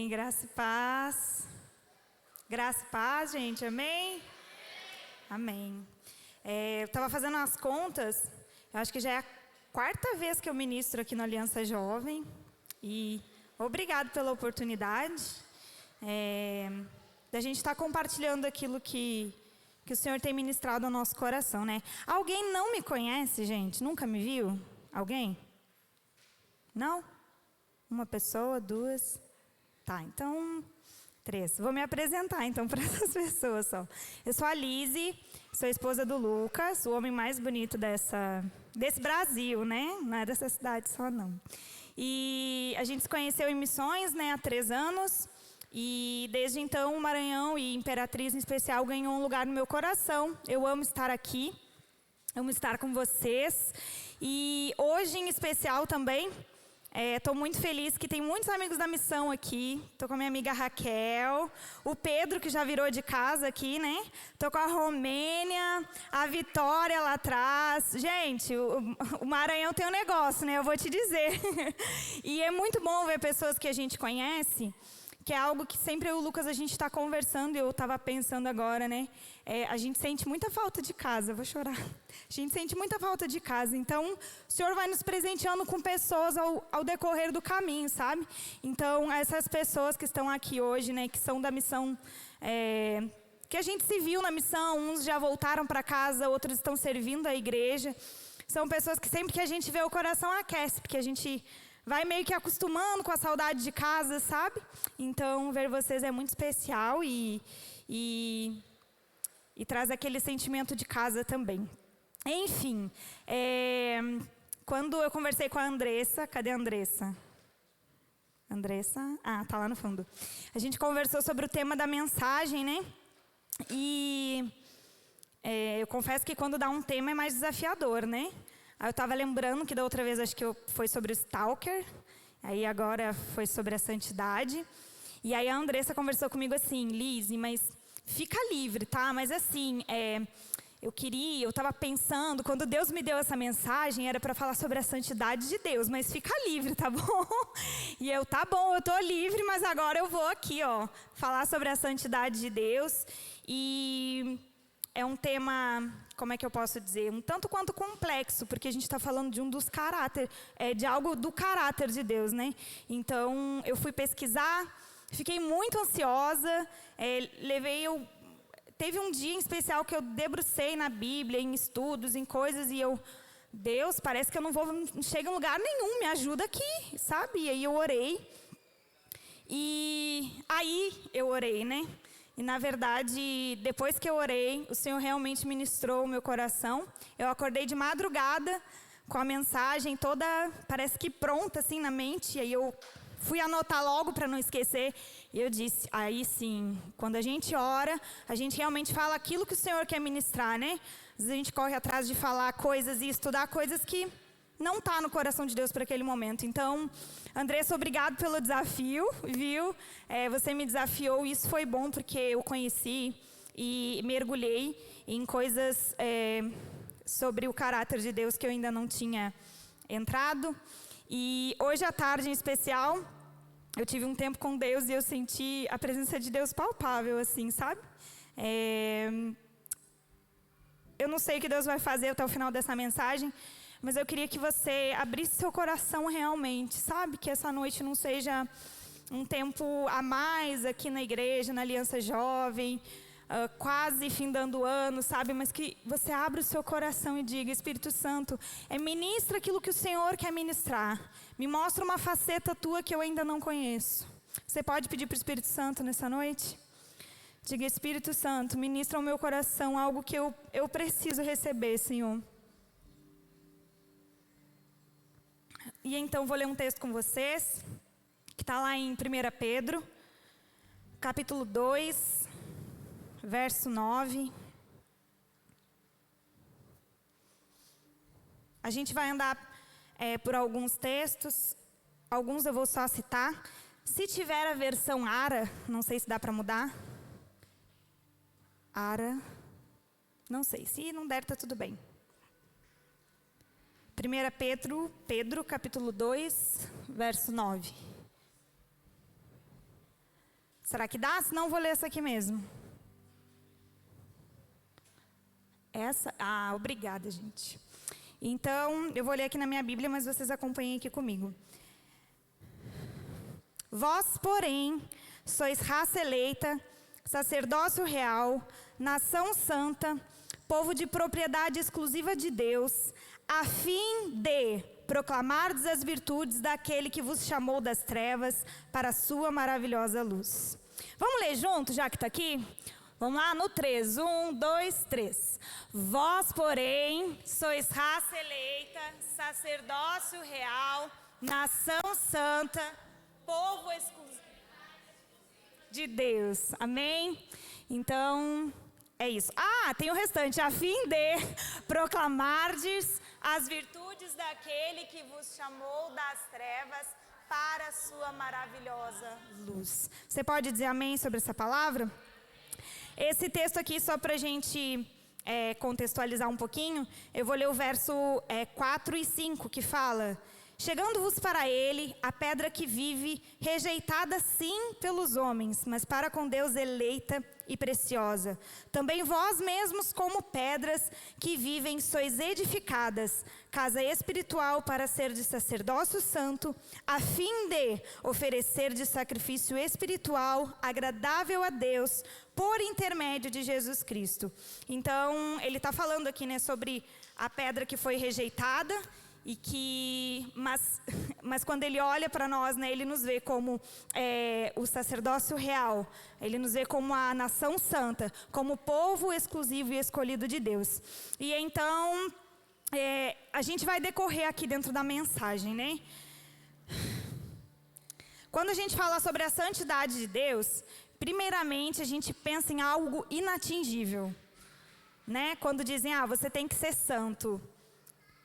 Graça e paz. Graça e paz, gente, amém? Amém. Eu estava fazendo as contas, eu acho que já é a quarta vez que eu ministro aqui no Aliança Jovem. E obrigado pela oportunidade da gente estar compartilhando aquilo que o Senhor tem ministrado ao nosso coração, né? Alguém não me conhece, gente? Nunca me viu? Alguém? Não? Uma pessoa, duas? Tá, então, três. Vou me apresentar, então, para essas pessoas só. Eu sou a Lise, sou esposa do Lucas, o homem mais bonito desse Brasil, né? Não é dessa cidade só, não. E a gente se conheceu em missões, né, há 3 anos. E desde então, o Maranhão e Imperatriz, em especial, ganhou um lugar no meu coração. Eu amo estar aqui, amo estar com vocês. E hoje, em especial, também... Estou muito feliz que tem muitos amigos da missão aqui. Estou com a minha amiga Raquel, o Pedro, que já virou de casa aqui, né? Estou com a Romênia, a Vitória lá atrás. Gente, o Maranhão tem um negócio, né? Eu vou te dizer. E é muito bom ver pessoas que a gente conhece, que é algo que sempre eu e o Lucas a gente está conversando, e eu estava pensando agora, né? A gente sente muita falta de casa, vou chorar. A gente sente muita falta de casa, então o Senhor vai nos presenteando com pessoas ao decorrer do caminho, sabe? Então, essas pessoas que estão aqui hoje, né, que são da missão, que a gente se viu na missão, uns já voltaram para casa, outros estão servindo a igreja, são pessoas que sempre que a gente vê o coração aquece, porque a gente vai meio que acostumando com a saudade de casa, sabe? Então, ver vocês é muito especial e traz aquele sentimento de casa também. Enfim, quando eu conversei com a Andressa, cadê a Andressa? Andressa? Ah, tá lá no fundo. A gente conversou sobre o tema da mensagem, né? E eu confesso que quando dá um tema é mais desafiador, né? Aí eu estava lembrando que da outra vez acho que foi sobre o stalker, aí agora foi sobre a santidade. E aí a Andressa conversou comigo assim: Lise, mas fica livre, tá? Mas assim, eu estava pensando, quando Deus me deu essa mensagem, era para falar sobre a santidade de Deus, mas fica livre, tá bom? E eu, tá bom, eu tô livre, mas agora eu vou aqui, ó, falar sobre a santidade de Deus. E é um tema, como é que eu posso dizer, um tanto quanto complexo, porque a gente está falando de um dos caráteres, de algo do caráter de Deus, né? Então, eu fui pesquisar, fiquei muito ansiosa, teve um dia em especial que eu debrucei na Bíblia, em estudos, em coisas, e Deus, parece que eu não chego em lugar nenhum, me ajuda aqui, sabe? E aí eu orei, né? E, na verdade, depois que eu orei, o Senhor realmente ministrou o meu coração. Eu acordei de madrugada com a mensagem toda, parece que pronta, assim, na mente. E aí eu fui anotar logo para não esquecer. E eu disse, aí sim, quando a gente ora, a gente realmente fala aquilo que o Senhor quer ministrar, né? Às vezes a gente corre atrás de falar coisas e estudar coisas que não está no coração de Deus para aquele momento. Então, Andressa, obrigado pelo desafio, viu? Você me desafiou e isso foi bom porque eu conheci e mergulhei em coisas sobre o caráter de Deus que eu ainda não tinha entrado. E hoje à tarde, em especial, eu tive um tempo com Deus e eu senti a presença de Deus palpável, assim, sabe? Eu não sei o que Deus vai fazer até o final dessa mensagem, mas eu queria que você abrisse seu coração realmente, sabe? Que essa noite não seja um tempo a mais aqui na igreja, na Aliança Jovem, quase findando o ano, sabe? Mas que você abra o seu coração e diga: Espírito Santo, ministra aquilo que o Senhor quer ministrar. Me mostra uma faceta tua que eu ainda não conheço. Você pode pedir para o Espírito Santo nessa noite? Diga: Espírito Santo, ministra ao meu coração algo que eu preciso receber, Senhor. E então vou ler um texto com vocês, que está lá em 1 Pedro, capítulo 2, verso 9. A gente vai andar por alguns textos, alguns eu vou só citar. Se tiver a versão ARA, não sei se dá para mudar. ARA, não sei, se não der, está tudo bem. 1 Pedro, capítulo 2, verso 9. Será que dá? Se não, vou ler essa aqui mesmo. Essa? Ah, obrigada, gente. Então, eu vou ler aqui na minha Bíblia, mas vocês acompanhem aqui comigo. Vós, porém, sois raça eleita, sacerdócio real, nação santa, povo de propriedade exclusiva de Deus, a fim de proclamardes as virtudes daquele que vos chamou das trevas para a sua maravilhosa luz. Vamos ler junto, já que está aqui? Vamos lá no 3. 1, 2, 3. Vós, porém, sois raça eleita, sacerdócio real, nação santa, povo exclusivo de Deus. Amém? Então, é isso. Ah, tem o restante. A fim de proclamardes as virtudes daquele que vos chamou das trevas para a sua maravilhosa luz. Você pode dizer amém sobre essa palavra? Esse texto aqui, só para a gente contextualizar um pouquinho, eu vou ler o verso 4 e 5, que fala: chegando-vos para ele, a pedra que vive, rejeitada sim pelos homens, mas para com Deus eleita e preciosa. Também vós mesmos, como pedras que vivem, sois edificadas, casa espiritual para ser de sacerdócio santo, a fim de oferecer de sacrifício espiritual agradável a Deus, por intermédio de Jesus Cristo. Então, ele está falando aqui, né, sobre a pedra que foi rejeitada, e que, mas quando ele olha para nós, né, ele nos vê como o sacerdócio real, ele nos vê como a nação santa, como povo exclusivo e escolhido de Deus. E então, a gente vai decorrer aqui dentro da mensagem, né? Quando a gente fala sobre a santidade de Deus, primeiramente a gente pensa em algo inatingível, né? Quando dizem, você tem que ser santo.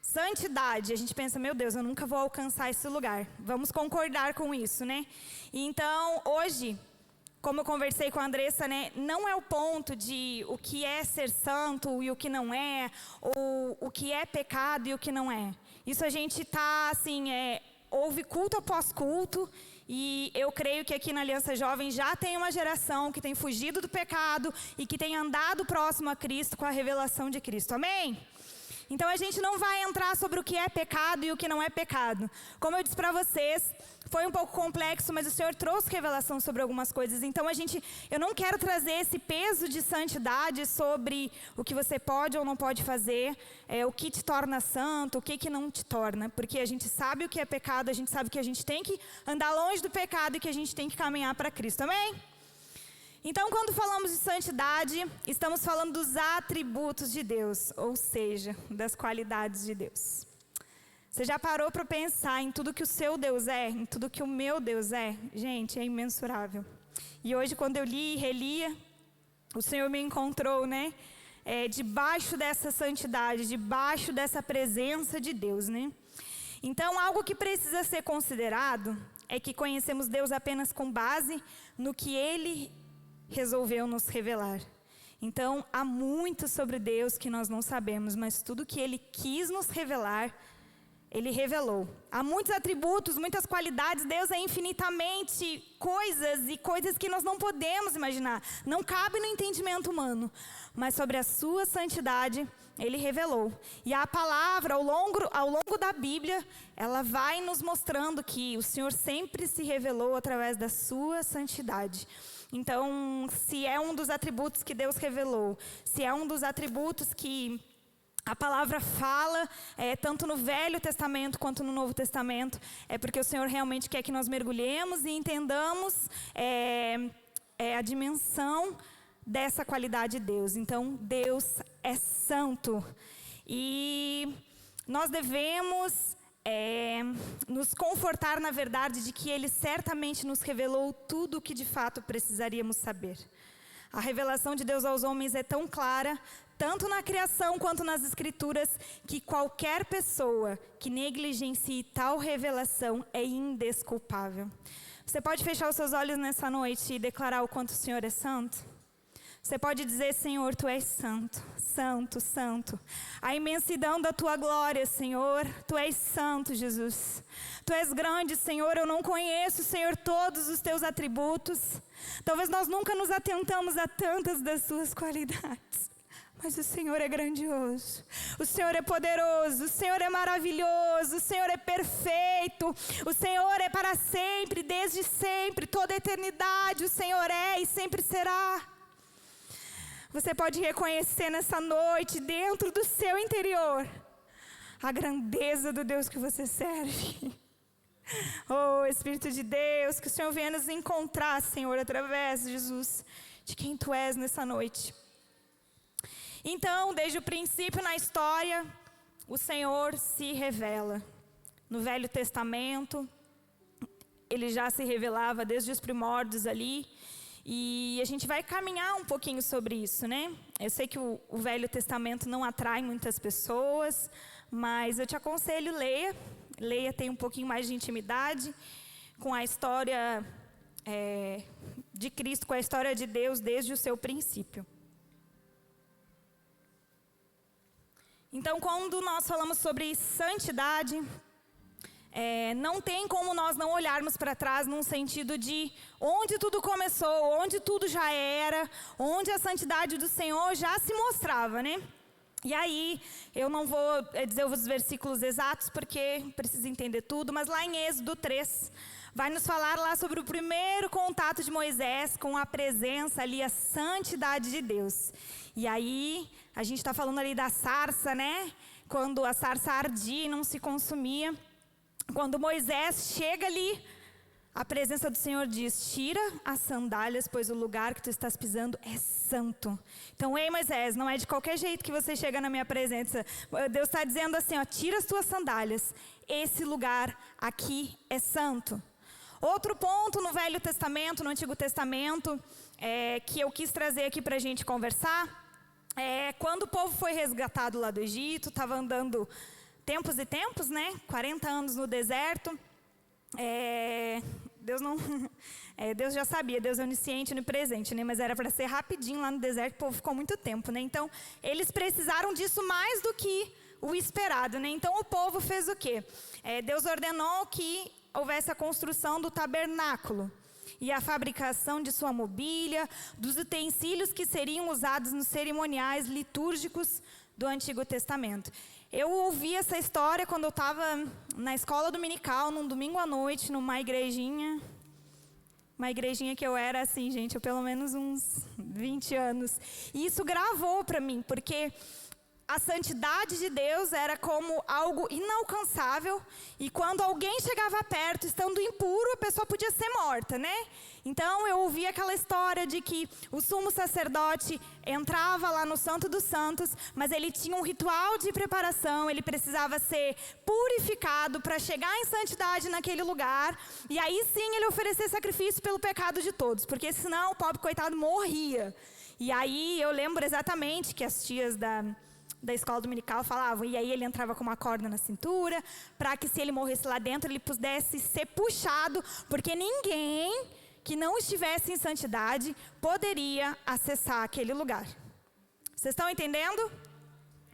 Santidade, a gente pensa, meu Deus, eu nunca vou alcançar esse lugar. Vamos concordar com isso, né? E então, hoje, como eu conversei com a Andressa, né, não é o ponto de o que é ser santo e o que não é, ou o que é pecado e o que não é. Isso a gente está, assim, houve culto após culto, e eu creio que aqui na Aliança Jovem já tem uma geração que tem fugido do pecado e que tem andado próximo a Cristo com a revelação de Cristo. Amém? Então a gente não vai entrar sobre o que é pecado e o que não é pecado. Como eu disse para vocês, foi um pouco complexo, mas o Senhor trouxe revelação sobre algumas coisas. Então eu não quero trazer esse peso de santidade sobre o que você pode ou não pode fazer, o que te torna santo, o que não te torna. Porque a gente sabe o que é pecado, a gente sabe que a gente tem que andar longe do pecado e que a gente tem que caminhar para Cristo. Amém? Então, quando falamos de santidade, estamos falando dos atributos de Deus, ou seja, das qualidades de Deus. Você já parou para pensar em tudo que o seu Deus é, em tudo que o meu Deus é? Gente, é imensurável. E hoje, quando eu li e relia, o Senhor me encontrou, né? Debaixo dessa santidade, debaixo dessa presença de Deus, né? Então, algo que precisa ser considerado é que conhecemos Deus apenas com base no que Ele resolveu nos revelar. Então, há muito sobre Deus que nós não sabemos, mas tudo que Ele quis nos revelar, Ele revelou. Há muitos atributos, muitas qualidades. Deus é infinitamente coisas que nós não podemos imaginar. Não cabe no entendimento humano. Mas sobre a sua santidade, Ele revelou. E a palavra, ao longo da Bíblia, ela vai nos mostrando que o Senhor sempre se revelou através da sua santidade. Então, se é um dos atributos que Deus revelou, se é um dos atributos que a palavra fala, tanto no Velho Testamento quanto no Novo Testamento, é porque o Senhor realmente quer que nós mergulhemos e entendamos a dimensão dessa qualidade de Deus. Então, Deus é santo. E nós devemos nos confortar na verdade de que Ele certamente nos revelou tudo o que de fato precisaríamos saber. A revelação de Deus aos homens é tão clara, tanto na criação quanto nas Escrituras, que qualquer pessoa que negligencie tal revelação é indesculpável. Você pode fechar os seus olhos nessa noite e declarar o quanto o Senhor é santo? Você pode dizer: Senhor, Tu és santo, santo, santo. A imensidão da Tua glória, Senhor, Tu és santo, Jesus. Tu és grande, Senhor, eu não conheço, Senhor, todos os Teus atributos. Talvez nós nunca nos atentamos a tantas das Suas qualidades. Mas o Senhor é grandioso, o Senhor é poderoso, o Senhor é maravilhoso, o Senhor é perfeito, o Senhor é para sempre, desde sempre, toda a eternidade, o Senhor é e sempre será. Você pode reconhecer nessa noite, dentro do seu interior, a grandeza do Deus que você serve. Oh, Espírito de Deus, que o Senhor venha nos encontrar, Senhor, através, Jesus, de quem Tu és nessa noite. Então, desde o princípio na história, o Senhor se revela. No Velho Testamento, Ele já se revelava desde os primórdios ali. E a gente vai caminhar um pouquinho sobre isso, né? Eu sei que o Velho Testamento não atrai muitas pessoas, mas eu te aconselho, leia. Leia, tem um pouquinho mais de intimidade com a história de Cristo, com a história de Deus desde o seu princípio. Então, quando nós falamos sobre santidade, não tem como nós não olharmos para trás num sentido de onde tudo começou, onde tudo já era, onde a santidade do Senhor já se mostrava, né? E aí, eu não vou dizer os versículos exatos, porque preciso entender tudo, mas lá em Êxodo 3, vai nos falar lá sobre o primeiro contato de Moisés com a presença ali, a santidade de Deus. E aí, a gente está falando ali da sarça, né? Quando a sarça ardia e não se consumia. Quando Moisés chega ali, a presença do Senhor diz: tira as sandálias, pois o lugar que tu estás pisando é santo. Então, ei Moisés, não é de qualquer jeito que você chega na minha presença. Deus está dizendo assim, ó, tira as tuas sandálias. Esse lugar aqui é santo. Outro ponto no Velho Testamento, no Antigo Testamento, que eu quis trazer aqui para a gente conversar, quando o povo foi resgatado lá do Egito, estava andando tempos e tempos, né? 40 anos no deserto. Deus já sabia, Deus é onisciente e onipresente, né? Mas era para ser rapidinho lá no deserto, o povo ficou muito tempo, né? Então, eles precisaram disso mais do que o esperado, né? Então, o povo fez o quê? Deus ordenou que houvesse a construção do tabernáculo e a fabricação de sua mobília, dos utensílios que seriam usados nos cerimoniais litúrgicos do Antigo Testamento. Eu ouvi essa história quando eu estava na escola dominical, num domingo à noite, numa igrejinha. Uma igrejinha que eu era assim, gente, eu pelo menos uns 20 anos. E isso gravou para mim, porque a santidade de Deus era como algo inalcançável. E quando alguém chegava perto, estando impuro, a pessoa podia ser morta, né? Então, eu ouvi aquela história de que o sumo sacerdote entrava lá no Santo dos Santos, mas ele tinha um ritual de preparação, ele precisava ser purificado para chegar em santidade naquele lugar, e aí sim ele oferecer sacrifício pelo pecado de todos, porque senão o pobre coitado morria. E aí eu lembro exatamente que as tias da escola dominical falavam, e aí ele entrava com uma corda na cintura, para que se ele morresse lá dentro, ele pudesse ser puxado, porque ninguém que não estivesse em santidade poderia acessar aquele lugar. Vocês estão entendendo?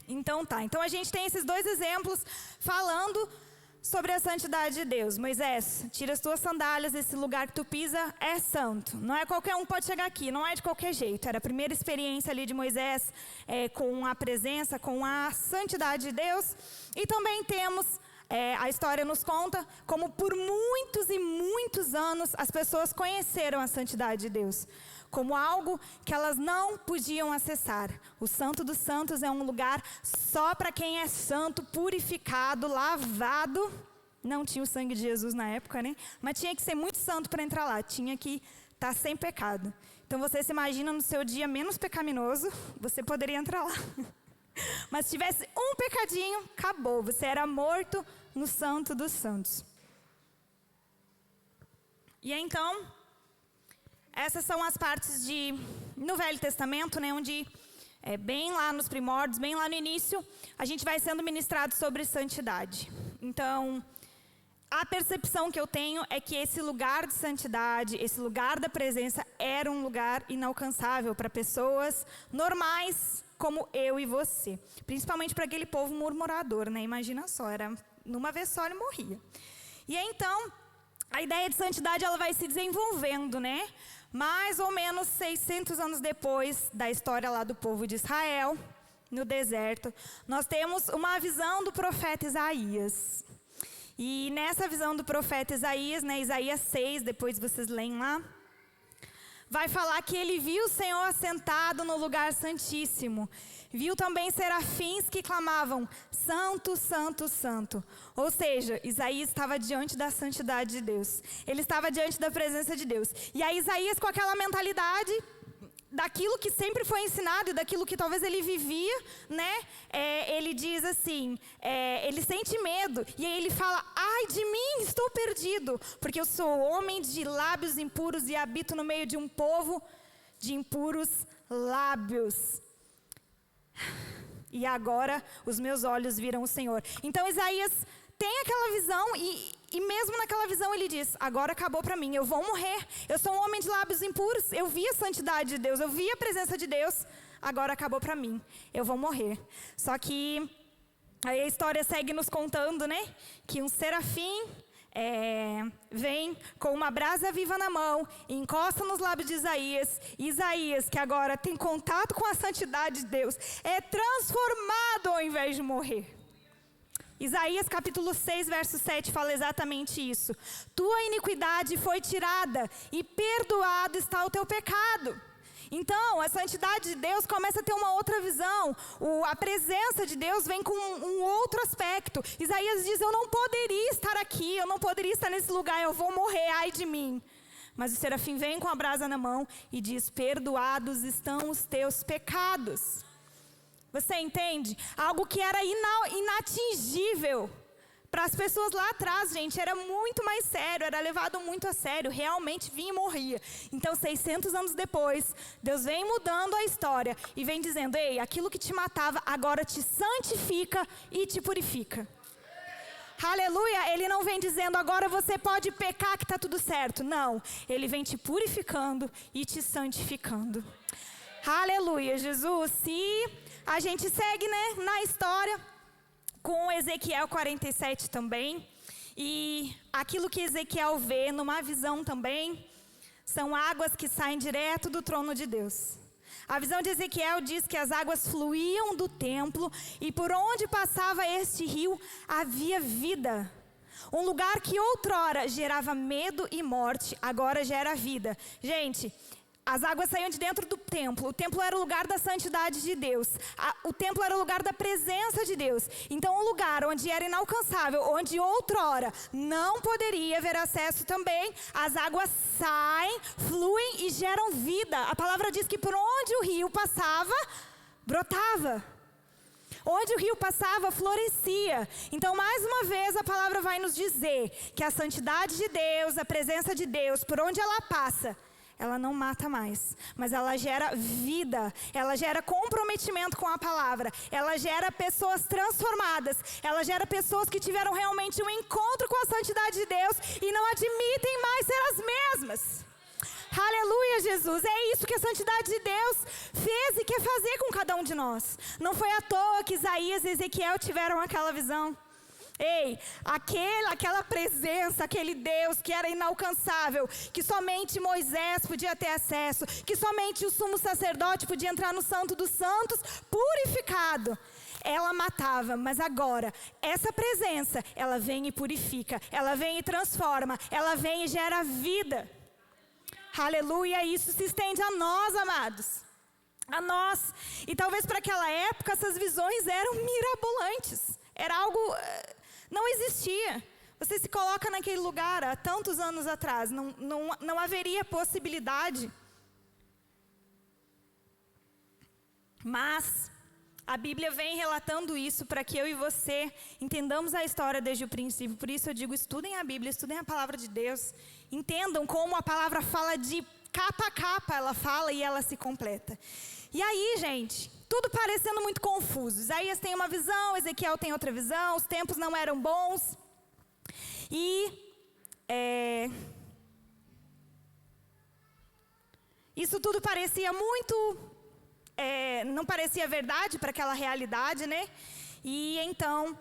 Então tá. Então a gente tem esses dois exemplos falando sobre a santidade de Deus. Moisés, tira as tuas sandálias, esse lugar que tu pisa é santo. Não é qualquer um que pode chegar aqui, não é de qualquer jeito. Era a primeira experiência ali de Moisés com a presença, com a santidade de Deus. E também temos... a história nos conta como por muitos e muitos anos as pessoas conheceram a santidade de Deus como algo que elas não podiam acessar. O Santo dos Santos é um lugar só para quem é santo, purificado, lavado. Não tinha o sangue de Jesus na época, né? Mas tinha que ser muito santo para entrar lá, tinha que estar sem pecado. Então você se imagina no seu dia menos pecaminoso, você poderia entrar lá. Mas se tivesse um pecadinho, acabou, você era morto no Santo dos Santos. E então, essas são as partes no Velho Testamento, né, onde bem lá nos primórdios, bem lá no início, a gente vai sendo ministrado sobre santidade. Então, a percepção que eu tenho é que esse lugar de santidade, esse lugar da presença, era um lugar inalcançável para pessoas normais como eu e você. Principalmente para aquele povo murmurador, né? Imagina só, era numa vez só ele morria. E então, a ideia de santidade ela vai se desenvolvendo, né? Mais ou menos 600 anos depois da história lá do povo de Israel, no deserto, nós temos uma visão do profeta Isaías. E nessa visão do profeta Isaías, né, Isaías 6, depois vocês leem lá, vai falar que ele viu o Senhor assentado no lugar santíssimo. Viu também serafins que clamavam, santo, santo, santo. Ou seja, Isaías estava diante da santidade de Deus. Ele estava diante da presença de Deus. E aí Isaías, com aquela mentalidade daquilo que sempre foi ensinado e daquilo que talvez ele vivia, né? Ele diz assim, ele sente medo. E aí ele fala, ai de mim, estou perdido. Porque eu sou homem de lábios impuros e habito no meio de um povo de impuros lábios. E agora os meus olhos viram o Senhor. Então Isaías tem aquela visão e mesmo naquela visão ele diz, agora acabou para mim, eu vou morrer. Eu sou um homem de lábios impuros, eu vi a santidade de Deus, eu vi a presença de Deus, agora acabou para mim, eu vou morrer. Só que aí a história segue nos contando, né, que um serafim vem com uma brasa viva na mão, encosta nos lábios de Isaías. E Isaías, que agora tem contato com a santidade de Deus, é transformado ao invés de morrer. Isaías capítulo 6, verso 7 fala exatamente isso. Tua iniquidade foi tirada e perdoado está o teu pecado. Então, a santidade de Deus começa a ter uma outra visão. A presença de Deus vem com um outro aspecto. Isaías diz, eu não poderia estar aqui, eu não poderia estar nesse lugar, eu vou morrer, ai de mim. Mas o serafim vem com a brasa na mão e diz, perdoados estão os teus pecados. Você entende? Algo que era inatingível para as pessoas lá atrás, gente, era muito mais sério, era levado muito a sério, realmente vinha e morria. Então, 600 anos depois, Deus vem mudando a história e vem dizendo, ei, aquilo que te matava agora te santifica e te purifica. Aleluia, ele não vem dizendo, agora você pode pecar que está tudo certo. Não, ele vem te purificando e te santificando. Aleluia, Jesus. E a gente segue, né, na história com Ezequiel 47 também. E aquilo que Ezequiel vê numa visão também são águas que saem direto do trono de Deus. A visão de Ezequiel diz que as águas fluíam do templo e por onde passava este rio havia vida. Um lugar que outrora gerava medo e morte, agora gera vida. Gente, as águas saíam de dentro do templo. O templo era o lugar da santidade de Deus. O templo era o lugar da presença de Deus. Então, um lugar onde era inalcançável, onde outrora não poderia haver acesso também, as águas saem, fluem e geram vida. A palavra diz que por onde o rio passava, brotava. Onde o rio passava, florescia. Então, mais uma vez, a palavra vai nos dizer que a santidade de Deus, a presença de Deus, por onde ela passa, ela não mata mais, mas ela gera vida, ela gera comprometimento com a palavra, ela gera pessoas transformadas, ela gera pessoas que tiveram realmente um encontro com a santidade de Deus e não admitem mais ser as mesmas. Aleluia, Jesus, é isso que a santidade de Deus fez e quer fazer com cada um de nós. Não foi à toa que Isaías e Ezequiel tiveram aquela visão. Ei, aquela presença, aquele Deus que era inalcançável, que somente Moisés podia ter acesso, que somente o sumo sacerdote podia entrar no Santo dos Santos, purificado. Ela matava, mas agora, essa presença, ela vem e purifica, ela vem e transforma, ela vem e gera vida. Aleluia, isso se estende a nós, amados. A nós. E talvez para aquela época, essas visões eram mirabolantes. Era algo... não existia. Você se coloca naquele lugar há tantos anos atrás. Não haveria possibilidade. Mas a Bíblia vem relatando isso para que eu e você entendamos a história desde o princípio. Por isso eu digo, estudem a Bíblia, estudem a palavra de Deus. Entendam como a palavra fala de capa a capa. Ela fala e ela se completa. E aí, gente, tudo parecendo muito confuso. Isaías tem uma visão, Ezequiel tem outra visão, os tempos não eram bons. E isso tudo parecia muito, não parecia verdade para aquela realidade, né? E então,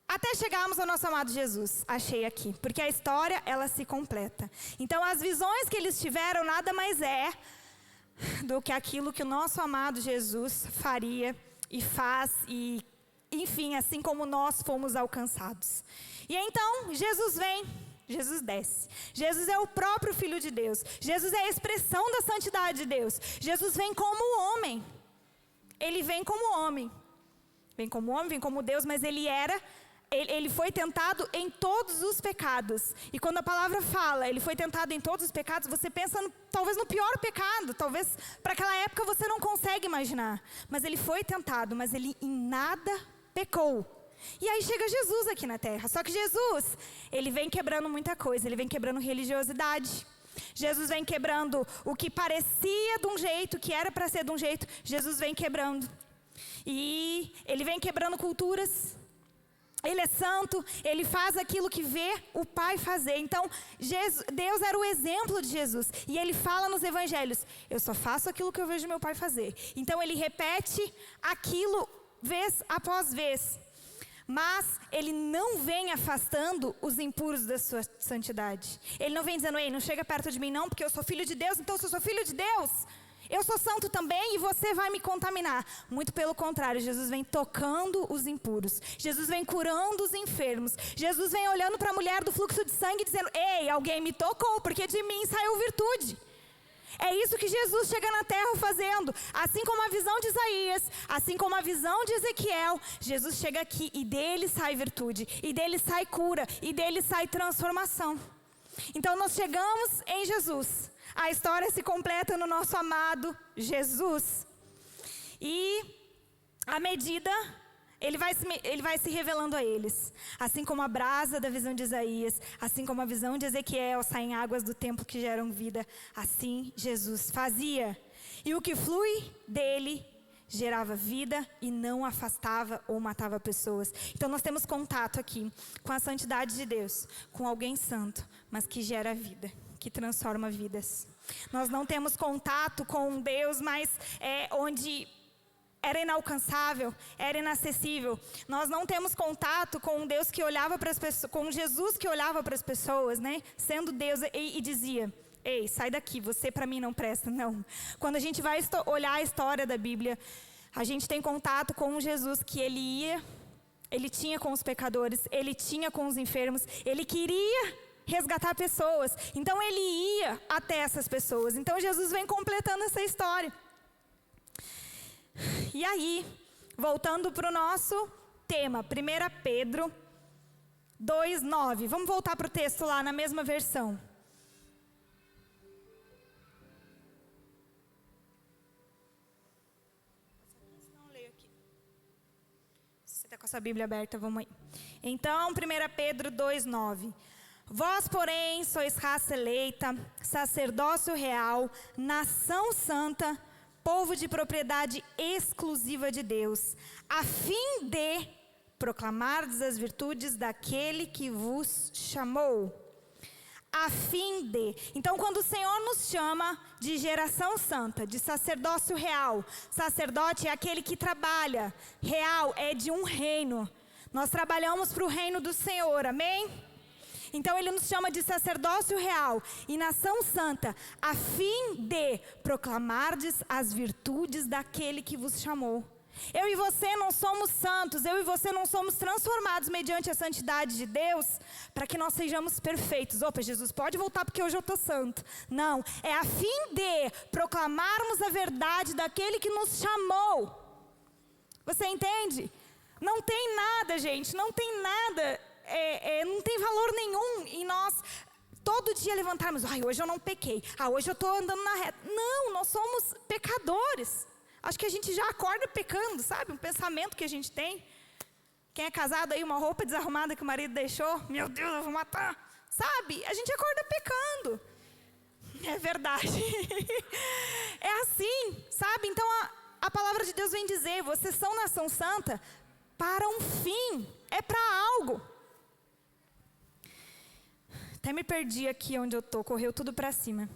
até chegarmos ao nosso amado Jesus, achei aqui, porque a história, ela se completa. Então, as visões que eles tiveram nada mais é do que aquilo que o nosso amado Jesus faria e faz, e enfim, assim como nós fomos alcançados. E então, Jesus vem, Jesus desce. Jesus é o próprio Filho de Deus. Jesus é a expressão da santidade de Deus. Jesus vem como homem. Ele vem como homem. Vem como homem, vem como Deus, mas ele foi tentado em todos os pecados. E quando a palavra fala, ele foi tentado em todos os pecados, você pensa talvez no pior pecado. Talvez para aquela época você não consegue imaginar. Mas ele foi tentado, mas ele em nada pecou. E aí chega Jesus aqui na terra. Só que Jesus, ele vem quebrando muita coisa. Ele vem quebrando religiosidade. Jesus vem quebrando o que parecia de um jeito, que era para ser de um jeito. Jesus vem quebrando. E ele vem quebrando culturas. Ele é santo, ele faz aquilo que vê o Pai fazer. Então, Deus era o exemplo de Jesus. E ele fala nos evangelhos, eu só faço aquilo que eu vejo meu Pai fazer. Então, ele repete aquilo vez após vez. Mas ele não vem afastando os impuros da sua santidade. Ele não vem dizendo, ei, não chega perto de mim não, porque eu sou filho de Deus, então se eu sou filho de Deus, eu sou santo também e você vai me contaminar. Muito pelo contrário, Jesus vem tocando os impuros. Jesus vem curando os enfermos. Jesus vem olhando para a mulher do fluxo de sangue e dizendo, ei, alguém me tocou, porque de mim saiu virtude. É isso que Jesus chega na terra fazendo. Assim como a visão de Isaías, assim como a visão de Ezequiel, Jesus chega aqui e dele sai virtude, e dele sai cura, e dele sai transformação. Então nós chegamos em Jesus. A história se completa no nosso amado Jesus. E à medida, ele vai se revelando a eles. Assim como a brasa da visão de Isaías, assim como a visão de Ezequiel, saem águas do templo que geram vida, assim Jesus fazia. E o que flui dele gerava vida e não afastava ou matava pessoas. Então nós temos contato aqui com a santidade de Deus, com alguém santo, mas que gera vida, que transforma vidas. Nós não temos contato com Deus, mas onde era inalcançável, era inacessível. Nós não temos contato com um Deus que olhava para as pessoas, com Jesus que olhava para as pessoas, né? Sendo Deus e dizia, ei, sai daqui, você para mim não presta, não. Quando a gente vai olhar a história da Bíblia, a gente tem contato com um Jesus que ele tinha com os pecadores, ele tinha com os enfermos, ele queria resgatar pessoas. Então ele ia até essas pessoas. Então Jesus vem completando essa história. E aí, voltando para o nosso tema, 1 Pedro 2:9. Vamos voltar para o texto lá na mesma versão. Se você está com a sua Bíblia aberta, vamos aí. Então, 1 Pedro 2:9. Vós, porém, sois raça eleita, sacerdócio real, nação santa, povo de propriedade exclusiva de Deus, a fim de proclamardes as virtudes daquele que vos chamou. A fim de. Então, quando o Senhor nos chama de geração santa, de sacerdócio real, sacerdote é aquele que trabalha, real é de um reino. Nós trabalhamos para o reino do Senhor, amém? Então ele nos chama de sacerdócio real e nação santa, a fim de proclamardes as virtudes daquele que vos chamou. Eu e você não somos santos, eu e você não somos transformados mediante a santidade de Deus para que nós sejamos perfeitos. Opa, Jesus, pode voltar porque hoje eu estou santo. Não, é a fim de proclamarmos a verdade daquele que nos chamou. Você entende? Não tem nada, gente, não tem nada... não tem valor nenhum em nós todo dia levantarmos, hoje eu não pequei, hoje eu estou andando na reta. Não, nós somos pecadores. Acho que a gente já acorda pecando, sabe? Um pensamento que a gente tem. Quem é casado aí, uma roupa desarrumada que o marido deixou, meu Deus, eu vou matar. Sabe? A gente acorda pecando. É verdade. É assim, sabe? Então a palavra de Deus vem dizer, vocês são nação santa, para um fim, é para algo. Até me perdi aqui onde eu estou, correu tudo para cima.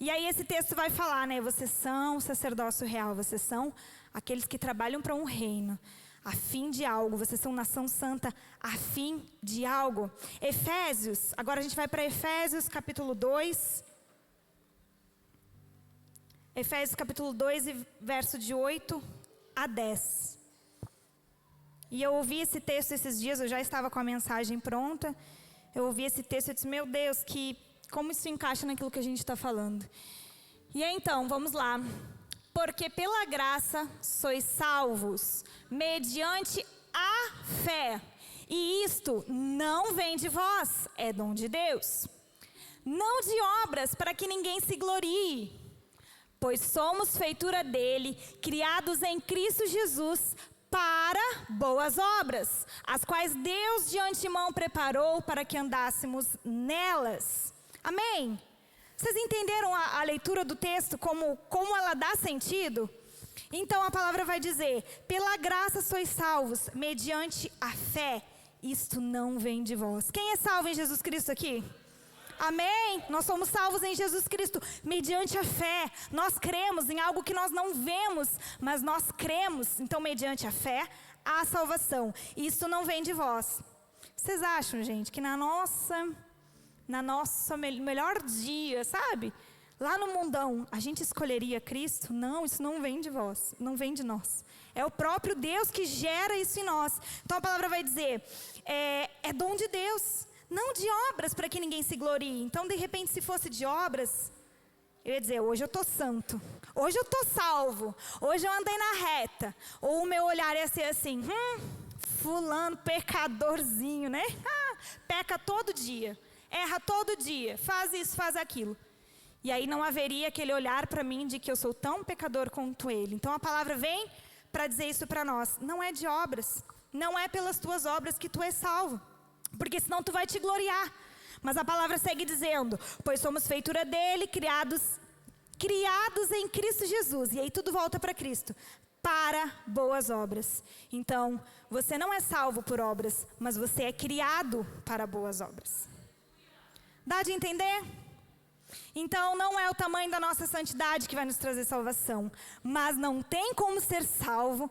E aí esse texto vai falar, né? Vocês são o sacerdócio real, vocês são aqueles que trabalham para um reino, a fim de algo. Vocês são nação santa, a fim de algo. Efésios, agora a gente vai para Efésios capítulo 2. Efésios capítulo 2, verso de 8 a 10. E eu ouvi esse texto esses dias, eu já estava com a mensagem pronta. Eu ouvi esse texto e disse, meu Deus, como isso encaixa naquilo que a gente está falando. E então, vamos lá. Porque pela graça sois salvos, mediante a fé. E isto não vem de vós, é dom de Deus. Não de obras, para que ninguém se glorie. Pois somos feitura dele, criados em Cristo Jesus, para boas obras, as quais Deus de antemão preparou para que andássemos nelas. Amém? Vocês entenderam a leitura do texto, como ela dá sentido? Então a palavra vai dizer, pela graça sois salvos, mediante a fé. Isto não vem de vós. Quem é salvo em Jesus Cristo aqui? Amém? Nós somos salvos em Jesus Cristo, mediante a fé. Nós cremos em algo que nós não vemos, mas nós cremos. Então, mediante a fé, há salvação. Isso não vem de vós. Vocês acham, gente, que na nossa melhor dia, sabe? Lá no mundão, a gente escolheria Cristo? Não, isso não vem de vós, não vem de nós. É o próprio Deus que gera isso em nós. Então, a palavra vai dizer, é dom de Deus. Não de obras, para que ninguém se glorie. Então, de repente, se fosse de obras, eu ia dizer, hoje eu estou santo. Hoje eu estou salvo. Hoje eu andei na reta. Ou o meu olhar ia ser assim, fulano, pecadorzinho, né? Peca todo dia. Erra todo dia. Faz isso, faz aquilo. E aí não haveria aquele olhar para mim de que eu sou tão pecador quanto ele. Então, a palavra vem para dizer isso para nós. Não é de obras. Não é pelas tuas obras que tu és salvo. Porque senão tu vai te gloriar. Mas a palavra segue dizendo, pois somos feitura dele, criados em Cristo Jesus. E aí tudo volta para Cristo. Para boas obras. Então, você não é salvo por obras, mas você é criado para boas obras. Dá de entender? Então, não é o tamanho da nossa santidade que vai nos trazer salvação. Mas não tem como ser salvo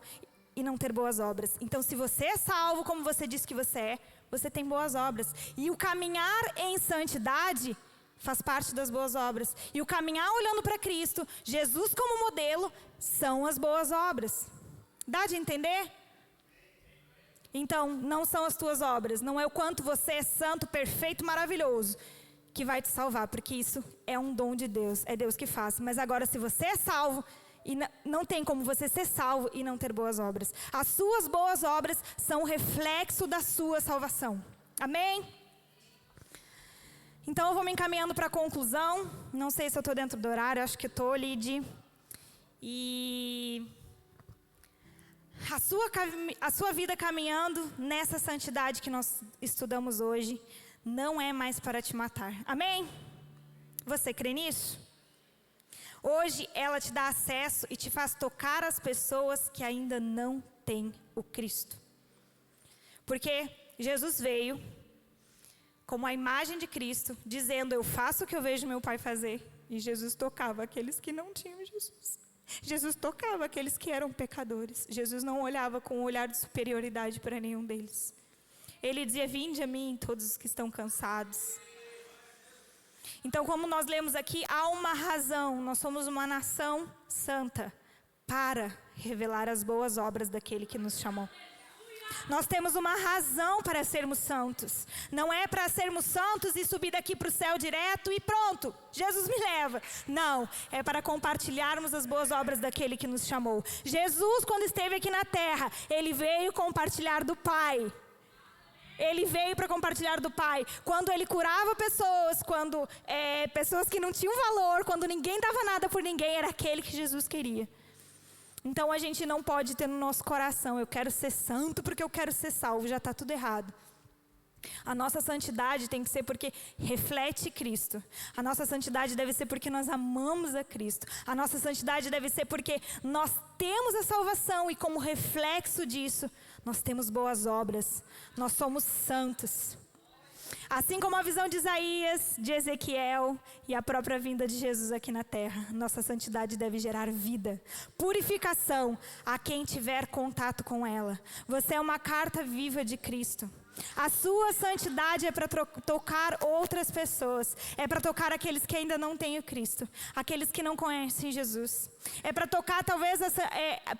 e não ter boas obras. Então, se você é salvo, como você disse que você é, você tem boas obras. E o caminhar em santidade faz parte das boas obras. E o caminhar olhando para Cristo, Jesus como modelo, são as boas obras. Dá de entender? Então, não são as tuas obras, não é o quanto você é santo, perfeito, maravilhoso, que vai te salvar, porque isso é um dom de Deus, é Deus que faz. Mas agora, se você é salvo, e não tem como você ser salvo e não ter boas obras. As suas boas obras são o reflexo da sua salvação. Amém? Então eu vou me encaminhando para a conclusão. Não sei se eu estou dentro do horário, acho que estou, Lid. E a sua vida caminhando nessa santidade que nós estudamos hoje não é mais para te matar. Amém? Você crê nisso? Hoje ela te dá acesso e te faz tocar as pessoas que ainda não têm o Cristo. Porque Jesus veio como a imagem de Cristo, dizendo, eu faço o que eu vejo meu Pai fazer. E Jesus tocava aqueles que não tinham Jesus. Jesus tocava aqueles que eram pecadores. Jesus não olhava com um olhar de superioridade para nenhum deles. Ele dizia, vinde a mim todos os que estão cansados. Então, como nós lemos aqui, há uma razão. Nós somos uma nação santa para revelar as boas obras daquele que nos chamou. Nós temos uma razão para sermos santos. Não é para sermos santos e subir daqui para o céu direto e pronto, Jesus me leva. Não, é para compartilharmos as boas obras daquele que nos chamou. Jesus, quando esteve aqui na terra, ele veio compartilhar do Pai. Ele veio para compartilhar do Pai. Quando ele curava pessoas, quando pessoas que não tinham valor, quando ninguém dava nada por ninguém, era aquele que Jesus queria. Então a gente não pode ter no nosso coração, eu quero ser santo porque eu quero ser salvo, já está tudo errado. A nossa santidade tem que ser porque reflete Cristo. A nossa santidade deve ser porque nós amamos a Cristo. A nossa santidade deve ser porque nós temos a salvação e como reflexo disso, nós temos boas obras, nós somos santos. Assim como a visão de Isaías, de Ezequiel e a própria vinda de Jesus aqui na terra, nossa santidade deve gerar vida, purificação a quem tiver contato com ela. Você é uma carta viva de Cristo. A sua santidade é para tocar outras pessoas, é para tocar aqueles que ainda não têm o Cristo, aqueles que não conhecem Jesus. É para tocar talvez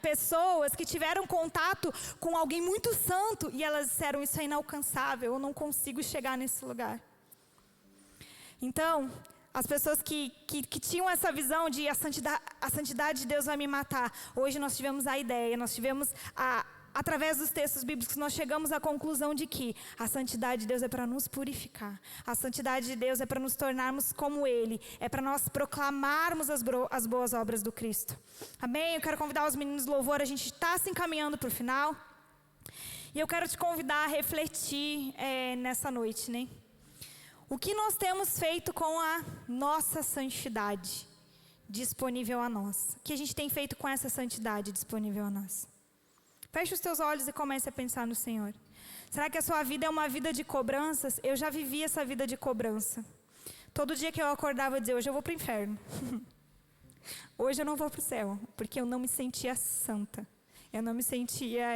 pessoas que tiveram contato com alguém muito santo e elas disseram, isso é inalcançável, eu não consigo chegar nesse lugar. Então, as pessoas que tinham essa visão de a santidade de Deus vai me matar, hoje nós tivemos a ideia, nós tivemos através dos textos bíblicos, nós chegamos à conclusão de que a santidade de Deus é para nos purificar. A santidade de Deus é para nos tornarmos como Ele. É para nós proclamarmos as boas obras do Cristo. Amém? Eu quero convidar os meninos do louvor. A gente está se encaminhando para o final. E eu quero te convidar a refletir nessa noite, né? O que nós temos feito com a nossa santidade disponível a nós? O que a gente tem feito com essa santidade disponível a nós? Feche os teus olhos e comece a pensar no Senhor. Será que a sua vida é uma vida de cobranças? Eu já vivi essa vida de cobrança. Todo dia que eu acordava eu dizia, hoje eu vou para o inferno. Hoje eu não vou para o céu, porque eu não me sentia santa. Eu não me sentia...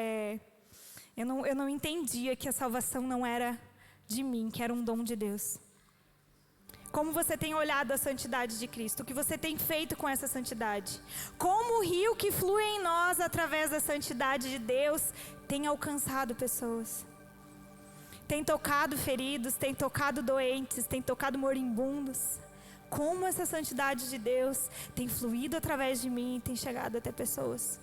Eu não entendia que a salvação não era de mim, que era um dom de Deus. Como você tem olhado a santidade de Cristo? O que você tem feito com essa santidade? Como o rio que flui em nós através da santidade de Deus tem alcançado pessoas? Tem tocado feridos, tem tocado doentes, tem tocado moribundos. Como essa santidade de Deus tem fluído através de mim e tem chegado até pessoas?